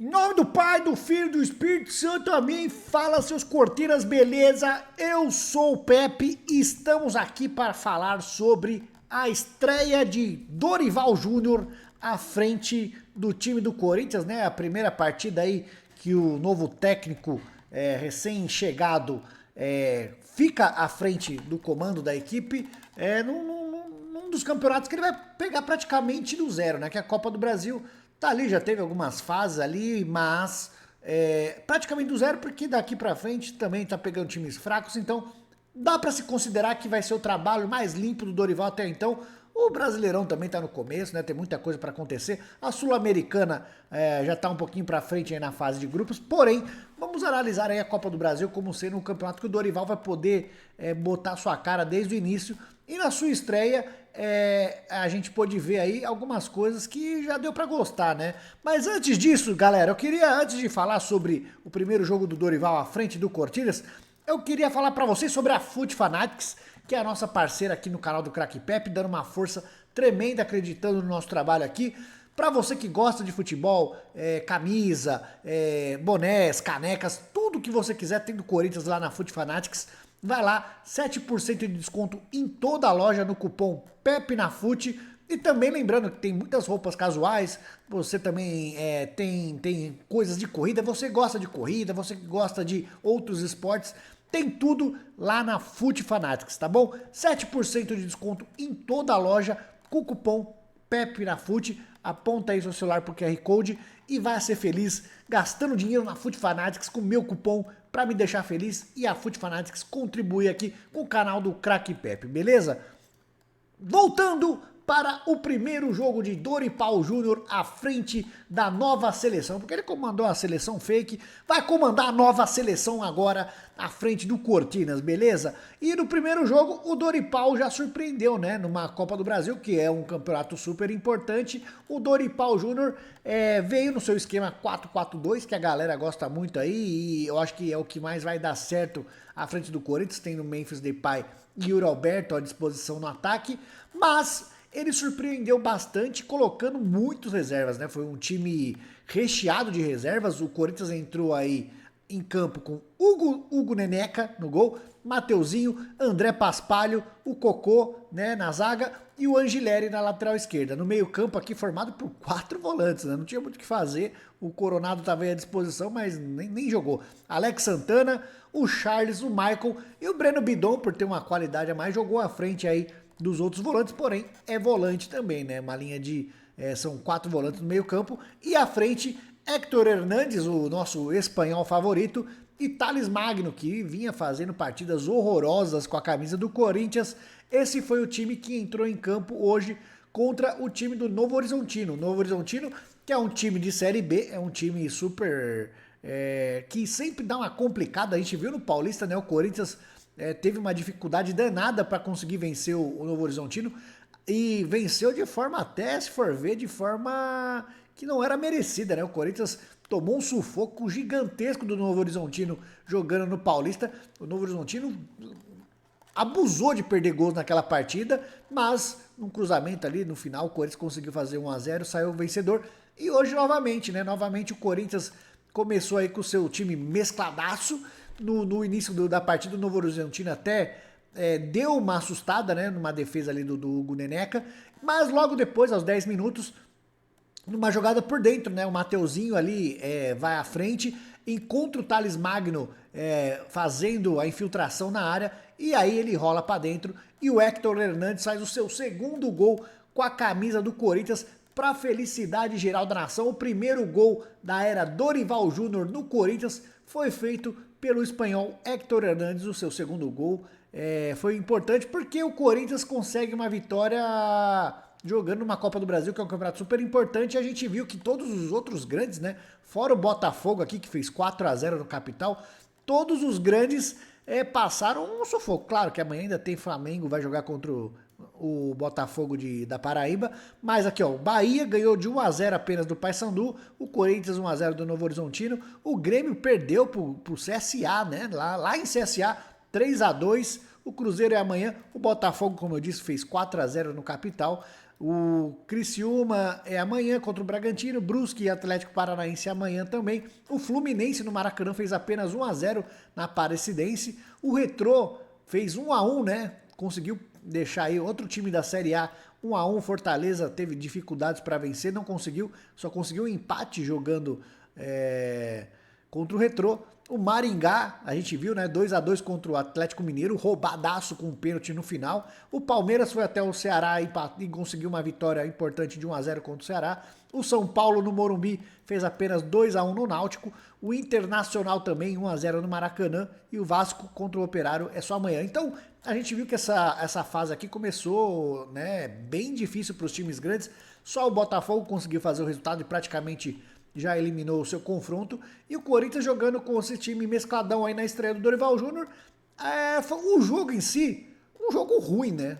Em nome do Pai, do Filho e do Espírito Santo, amém. Fala, seus cortinas, beleza? Eu sou o Pepe e estamos aqui para falar sobre a estreia de Dorival Júnior à frente do time do Corinthians, né? A primeira partida aí que o novo técnico recém-chegado fica à frente do comando da equipe num dos campeonatos que ele vai pegar praticamente do zero, né? Que é a Copa do Brasil. Tá ali, já teve algumas fases ali, mas praticamente do zero, porque daqui pra frente também tá pegando times fracos, então dá pra se considerar que vai ser o trabalho mais limpo do Dorival até então. O Brasileirão também tá no começo, né? Tem muita coisa pra acontecer. A Sul-Americana já tá um pouquinho pra frente aí na fase de grupos, porém, vamos analisar aí a Copa do Brasil como sendo um campeonato que o Dorival vai poder botar sua cara desde o início. E na sua estreia, a gente pôde ver aí algumas coisas que já deu pra gostar, né? Mas antes disso, galera, eu queria, antes de falar sobre o primeiro jogo do Dorival à frente do Cortinas, eu queria falar pra vocês sobre a Fut Fanatics, que é a nossa parceira aqui no canal do Craque Pepe, dando uma força tremenda, acreditando no nosso trabalho aqui. Pra você que gosta de futebol, camisa, bonés, canecas, tudo que você quiser tem do Corinthians lá na Fut Fanatics. Vai lá, 7% de desconto em toda a loja no cupom PEPNAFUT. E também lembrando que tem muitas roupas casuais, você também tem coisas de corrida, você gosta de corrida, você gosta de outros esportes, tem tudo lá na Fut Fanatics, tá bom? 7% de desconto em toda a loja com o cupom PEPNAFUT. Aponta aí seu celular pro QR Code e vai ser feliz gastando dinheiro na Fut Fanatics com o meu cupom para me deixar feliz e a Fut Fanatics contribuir aqui com o canal do Craque Pepe, beleza? Voltando para o primeiro jogo de Dorival Júnior à frente da nova seleção, porque ele comandou a seleção fake, vai comandar a nova seleção agora à frente do Cortinas, beleza? E no primeiro jogo o Dorival já surpreendeu, né? Numa Copa do Brasil, que é um campeonato super importante, o Dorival Júnior veio no seu esquema 4-4-2, que a galera gosta muito aí, e eu acho que é o que mais vai dar certo à frente do Corinthians, tem no Memphis Depay e Yuri Alberto à disposição no ataque, mas ele surpreendeu bastante colocando muitos reservas, né? Foi um time recheado de reservas. O Corinthians entrou aí em campo com Hugo Neneca no gol, Mateuzinho, André Paspalho, o Cocô, né, na zaga e o Angileri na lateral esquerda. No meio-campo aqui formado por 4 volantes, né? Não tinha muito o que fazer. O Coronado estava aí à disposição, mas nem jogou. Alex Santana, o Charles, o Michael e o Breno Bidon, por ter uma qualidade a mais, jogou à frente aí dos outros volantes, porém é volante também, né? Uma linha de são 4 volantes no meio-campo e à frente Héctor Hernandes, o nosso espanhol favorito, e Thales Magno, que vinha fazendo partidas horrorosas com a camisa do Corinthians. Esse foi o time que entrou em campo hoje contra o time do Novo Horizontino. O Novo Horizontino, que é um time de Série B, é um time super que sempre dá uma complicada. A gente viu no Paulista, né? O Corinthians teve uma dificuldade danada para conseguir vencer o Novo Horizontino e venceu de forma, até se for ver, de forma que não era merecida, né? O Corinthians tomou um sufoco gigantesco do Novo Horizontino jogando no Paulista. O Novo Horizontino abusou de perder gols naquela partida, mas num cruzamento ali no final o Corinthians conseguiu fazer 1-0, saiu vencedor. E hoje novamente, né? Novamente o Corinthians começou aí com o seu time mescladaço. No início da partida, o Novo Horizontino até deu uma assustada, né, numa defesa ali do Hugo Neneca, mas logo depois, aos 10 minutos, numa jogada por dentro, né, o Mateuzinho ali vai à frente, encontra o Thales Magno fazendo a infiltração na área, e aí ele rola para dentro, e o Héctor Hernandes faz o seu segundo gol com a camisa do Corinthians, para felicidade geral da nação. O primeiro gol da era Dorival Júnior no Corinthians foi feito pelo espanhol Héctor Hernandes. O seu segundo gol foi importante porque o Corinthians consegue uma vitória jogando uma Copa do Brasil, que é um campeonato super importante. E a gente viu que todos os outros grandes, né, fora o Botafogo aqui, que fez 4-0 no Capital, todos os grandes passaram um sufoco. Claro que amanhã ainda tem Flamengo, vai jogar contra o Botafogo da Paraíba, mas aqui ó, o Bahia ganhou de 1-0 apenas do Paysandu, o Corinthians 1-0 do Novo Horizontino, o Grêmio perdeu pro CSA, né, lá em CSA, 3-2, o Cruzeiro é amanhã, o Botafogo, como eu disse, fez 4-0 no Capital, O Criciúma é amanhã contra o Bragantino, Brusque e Atlético Paranaense amanhã também. O Fluminense no Maracanã fez apenas 1-0 na Aparecidense. O Retrô fez 1-1, né? Conseguiu deixar aí outro time da Série A 1-1. Fortaleza teve dificuldades para vencer, não conseguiu, só conseguiu um empate jogando contra o Retrô. O Maringá, a gente viu, né? 2-2 contra o Atlético Mineiro, roubadaço com um pênalti no final. O Palmeiras foi até o Ceará e conseguiu uma vitória importante de 1-0 contra o Ceará. O São Paulo no Morumbi fez apenas 2-1 no Náutico. O Internacional também 1-0 no Maracanã. E o Vasco contra o Operário é só amanhã. Então, a gente viu que essa fase aqui começou, né, bem difícil para os times grandes. Só o Botafogo conseguiu fazer o resultado e praticamente já eliminou o seu confronto, e o Corinthians jogando com esse time mescladão aí na estreia do Dorival Júnior. O jogo em si, um jogo ruim, né?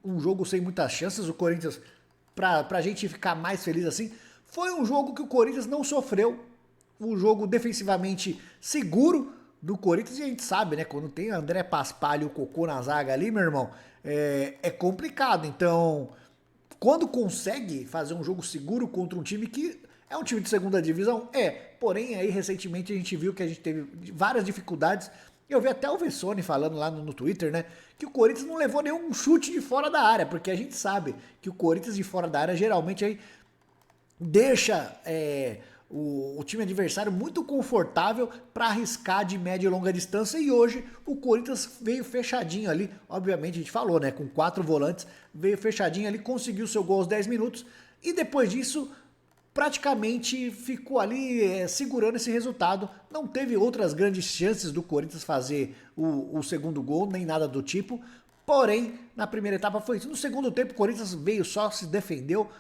Um jogo sem muitas chances, o Corinthians, pra gente ficar mais feliz assim, foi um jogo que o Corinthians não sofreu, um jogo defensivamente seguro do Corinthians, e a gente sabe, né, quando tem André Paspalho e o Cocô na zaga ali, meu irmão, é complicado. Então, quando consegue fazer um jogo seguro contra um time que é um time de segunda divisão, porém aí recentemente a gente viu que a gente teve várias dificuldades. Eu vi até o Vessone falando lá no Twitter, né, que o Corinthians não levou nenhum chute de fora da área, porque a gente sabe que o Corinthians de fora da área geralmente aí deixa o time adversário muito confortável para arriscar de média e longa distância, e hoje o Corinthians veio fechadinho ali, obviamente a gente falou, né, com 4 volantes, veio fechadinho ali, conseguiu seu gol aos 10 minutos, e depois disso praticamente ficou ali segurando esse resultado. Não teve outras grandes chances do Corinthians fazer o segundo gol, nem nada do tipo. Porém, na primeira etapa foi isso. No segundo tempo, o Corinthians veio só, se defendeu,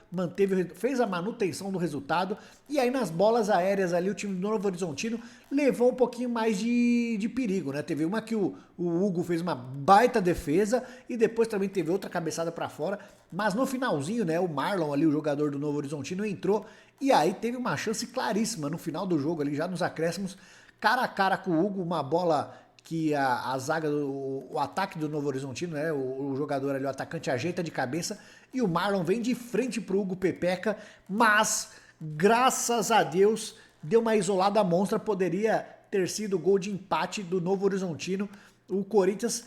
fez a manutenção do resultado. E aí nas bolas aéreas ali, o time do Novo Horizontino levou um pouquinho mais de perigo, né? Teve uma que o Hugo fez uma baita defesa e depois também teve outra cabeçada para fora. Mas no finalzinho, né, o Marlon ali, o jogador do Novo Horizontino, entrou e aí teve uma chance claríssima no final do jogo ali, já nos acréscimos, cara a cara com o Hugo, uma bola que a zaga, o ataque do Novo Horizontino, né, o jogador ali, o atacante ajeita de cabeça e o Marlon vem de frente pro Hugo Pepeca, mas graças a Deus deu uma isolada monstra, poderia ter sido o gol de empate do Novo Horizontino. O Corinthians,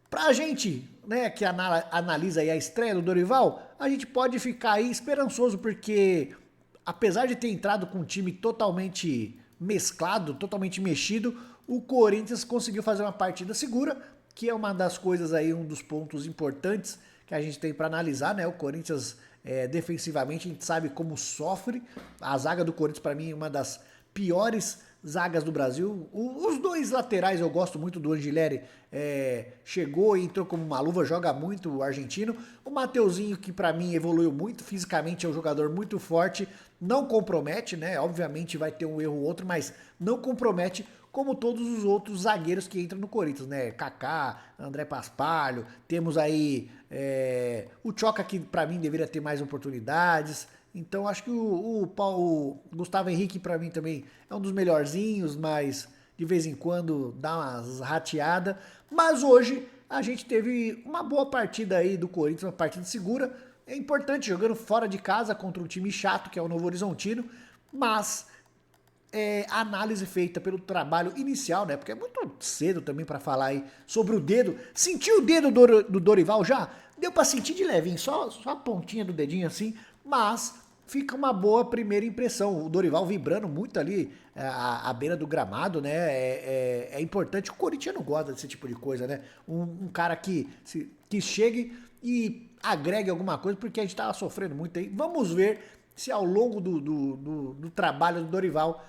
pra gente, né, que analisa aí a estreia do Dorival, a gente pode ficar aí esperançoso, porque apesar de ter entrado com um time totalmente mesclado, totalmente mexido, o Corinthians conseguiu fazer uma partida segura, que é uma das coisas aí, um dos pontos importantes que a gente tem para analisar, né? O Corinthians defensivamente, a gente sabe como sofre. A zaga do Corinthians, para mim, é uma das piores zagas do Brasil. Os dois laterais eu gosto muito do Angileri, chegou e entrou como uma luva, joga muito o argentino. O Mateuzinho, que para mim evoluiu muito, fisicamente é um jogador muito forte, não compromete, né? Obviamente vai ter um erro ou outro, mas não compromete, como todos os outros zagueiros que entram no Corinthians, né? Kaká, André Paspalho, temos aí o Tchoca, que pra mim deveria ter mais oportunidades. Então acho que o Gustavo Henrique pra mim também é um dos melhorzinhos, mas de vez em quando dá umas rateadas. Mas hoje a gente teve uma boa partida aí do Corinthians, uma partida segura. É importante, jogando fora de casa contra um time chato, que é o Novo Horizontino, mas a análise feita pelo trabalho inicial, né? Porque é muito cedo também pra falar aí sobre o dedo. Sentiu o dedo do Dorival já? Deu pra sentir de levinho, só a pontinha do dedinho assim, mas fica uma boa primeira impressão. O Dorival vibrando muito ali à beira do gramado, né? É importante. O Corinthians não gosta desse tipo de coisa, né? Um cara que chegue e agregue alguma coisa, porque a gente tava sofrendo muito aí. Vamos ver se ao longo do trabalho do Dorival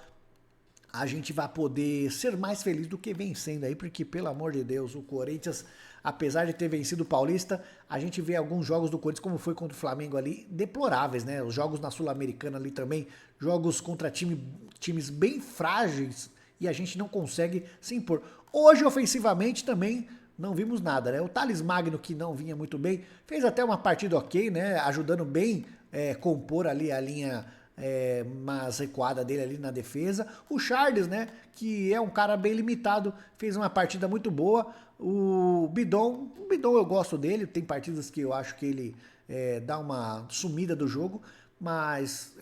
a gente vai poder ser mais feliz do que vencendo aí, porque, pelo amor de Deus, o Corinthians, apesar de ter vencido o Paulista, a gente vê alguns jogos do Corinthians, como foi contra o Flamengo ali, deploráveis, né? Os jogos na Sul-Americana ali também, jogos contra times bem frágeis, e a gente não consegue se impor. Hoje, ofensivamente, também não vimos nada, né? O Thales Magno, que não vinha muito bem, fez até uma partida ok, né? Ajudando bem compor ali a linha mais recuada dele ali na defesa. O Charles, né, que é um cara bem limitado, fez uma partida muito boa. O Bidon eu gosto dele, tem partidas que eu acho que ele dar uma sumida do jogo, mas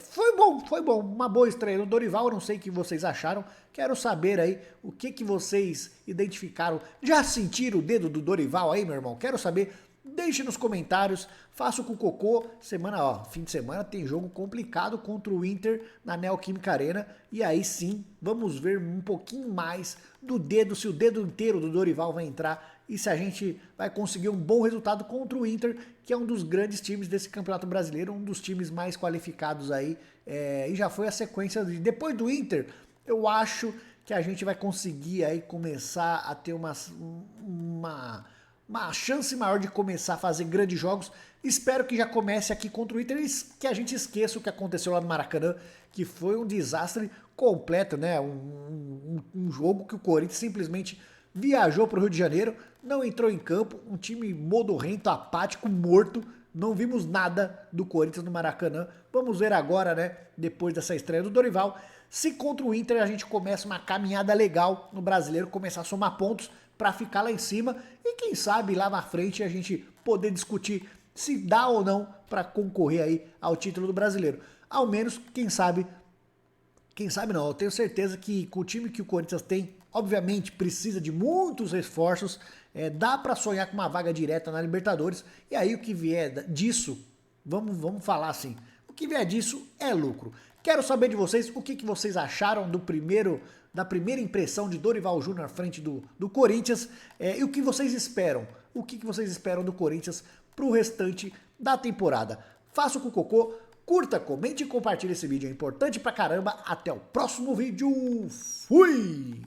foi bom, uma boa estreia no Dorival, eu não sei o que vocês acharam, quero saber aí o que vocês identificaram, já sentiram o dedo do Dorival aí, meu irmão? Quero saber, deixe nos comentários, faça com o Cocô, fim de semana tem jogo complicado contra o Inter na Neoquímica Arena, e aí sim, vamos ver um pouquinho mais do dedo, se o dedo inteiro do Dorival vai entrar, e se a gente vai conseguir um bom resultado contra o Inter, que é um dos grandes times desse Campeonato Brasileiro, um dos times mais qualificados aí, e já foi a sequência depois do Inter, eu acho que a gente vai conseguir aí começar a ter uma chance maior de começar a fazer grandes jogos. Espero que já comece aqui contra o Inter e que a gente esqueça o que aconteceu lá no Maracanã, que foi um desastre completo, né? Um jogo que o Corinthians simplesmente viajou para o Rio de Janeiro, não entrou em campo, um time modorrento, apático, morto. Não vimos nada do Corinthians no Maracanã. Vamos ver agora, né, depois dessa estreia do Dorival, se contra o Inter a gente começa uma caminhada legal no Brasileiro, começar a somar pontos para ficar lá em cima e quem sabe lá na frente a gente poder discutir se dá ou não para concorrer aí ao título do Brasileiro. Ao menos, quem sabe não, eu tenho certeza que com o time que o Corinthians tem, obviamente precisa de muitos esforços, dá para sonhar com uma vaga direta na Libertadores, e aí o que vier disso, vamos falar assim, o que vier disso é lucro. Quero saber de vocês o que vocês acharam da primeira impressão de Dorival Júnior à frente do Corinthians, e o que vocês esperam. O que vocês esperam do Corinthians para o restante da temporada. Faça com o Cocô, curta, comente e compartilhe esse vídeo, é importante pra caramba. Até o próximo vídeo, fui!